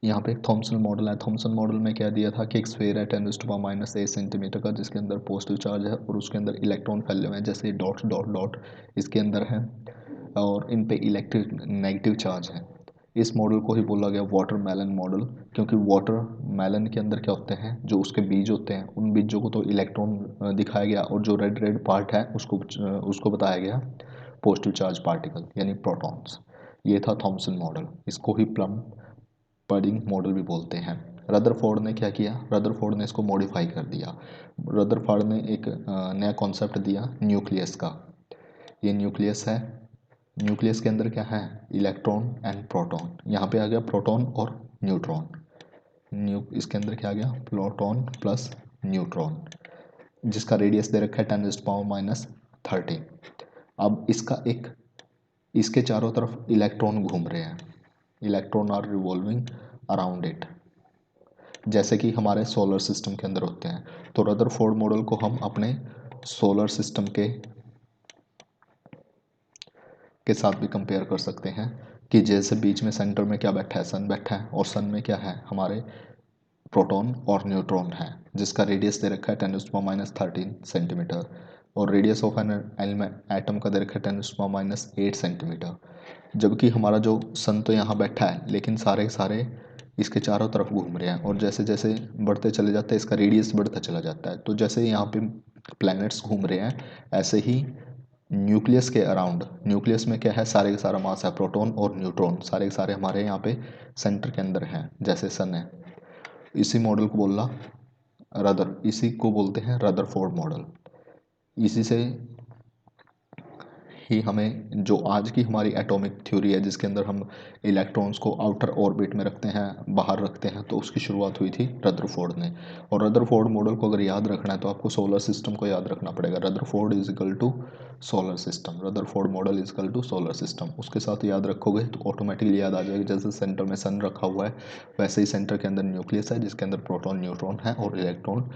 यहाँ पे एक थॉमसन मॉडल है। थॉमसन मॉडल में क्या दिया था कि एक स्फीयर है 10⁻⁻8 सेंटीमीटर का, जिसके अंदर पॉजिटिव चार्ज है और उसके अंदर इलेक्ट्रॉन फैले हुए हैं, जैसे डॉट डॉट डॉट इसके अंदर है, और इन पे इलेक्ट्रिक नेगेटिव चार्ज है। इस मॉडल को ही बोला गया वाटरमेलन मॉडल, क्योंकि वाटरमेलन के अंदर क्या होते हैं, जो उसके बीज होते हैं, उन बीजों को तो इलेक्ट्रॉन दिखाया गया, और जो रेड रेड पार्ट है उसको बताया गया पॉजिटिव चार्ज पार्टिकल यानी प्रोटॉन्स। ये था थॉमसन मॉडल। इसको ही प्लम पडिंग मॉडल भी बोलते हैं। रदरफोर्ड ने क्या किया, रदरफोर्ड ने इसको मॉडिफाई कर दिया। रदरफोर्ड ने एक नया कॉन्सेप्ट दिया न्यूक्लियस का। ये न्यूक्लियस है। न्यूक्लियस के अंदर क्या है, इलेक्ट्रॉन एंड प्रोटॉन। यहाँ पे आ गया प्रोटॉन और न्यूट्रॉन। इसके अंदर क्या आ गया, प्रोटॉन प्लस न्यूट्रॉन, जिसका रेडियस दे रखा है 10⁻⁻13। अब इसके चारों तरफ इलेक्ट्रॉन घूम रहे हैं, electron are revolving around it, जैसे कि हमारे सोलर सिस्टम के अंदर होते हैं। तो रदरफोर्ड मॉडल को हम अपने सोलर सिस्टम के साथ भी कंपेयर कर सकते हैं, कि जैसे बीच में सेंटर में क्या बैठा है, सन बैठा है, और सन में क्या है, हमारे प्रोटॉन और न्यूट्रॉन है, जिसका रेडियस दे रखा है 10⁻13 सेंटीमीटर, और रेडियस ऑफ एन एटम का दे रखा है 10⁻8 सेंटीमीटर। जबकि हमारा जो सन तो यहाँ बैठा है, लेकिन सारे के सारे इसके चारों तरफ घूम रहे हैं, और जैसे जैसे बढ़ते चले जाते हैं इसका रेडियस बढ़ता चला जाता है। तो जैसे यहाँ पे प्लैनेट्स घूम रहे हैं, ऐसे ही न्यूक्लियस के अराउंड, न्यूक्लियस में क्या है, सारे का सारा मास है, प्रोटॉन और न्यूट्रॉन सारे के सारे हमारे यहाँ पे सेंटर के अंदर हैं, जैसे सन है। इसी मॉडल को बोलना इसी को बोलते हैं रदरफोर्ड मॉडल। इसी से ही हमें जो आज की हमारी एटॉमिक थ्योरी है, जिसके अंदर हम इलेक्ट्रॉन्स को आउटर ऑर्बिट में रखते हैं, बाहर रखते हैं, तो उसकी शुरुआत हुई थी रदरफोर्ड ने। और रदरफोर्ड मॉडल को अगर याद रखना है तो आपको सोलर सिस्टम को याद रखना पड़ेगा। Rutherford is equal to solar system, Rutherford model is equal to solar system. उसके साथ याद रखोगे तो ऑटोमेटिकली याद आ जाएगा, जैसे सेंटर में सन रखा हुआ है, वैसे ही सेंटर के अंदर न्यूक्लियस है, जिसके अंदर प्रोटॉन न्यूट्रॉन है और इलेक्ट्रॉन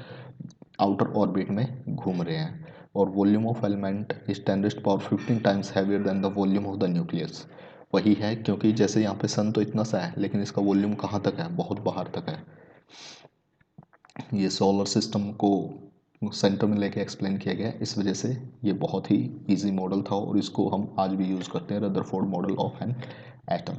आउटर ऑर्बिट में घूम रहे हैं। और volume of element is 10⁻15 times heavier than the volume of the nucleus. वही है, क्योंकि जैसे यहाँ पे सन तो इतना सा है, लेकिन इसका वॉल्यूम कहाँ तक है, बहुत बाहर तक है। ये सोलर सिस्टम को सेंटर में लेके एक्सप्लेन किया गया, इस वजह से ये बहुत ही इजी मॉडल था, और इसको हम आज भी यूज़ करते हैं, Rutherford model of an atom.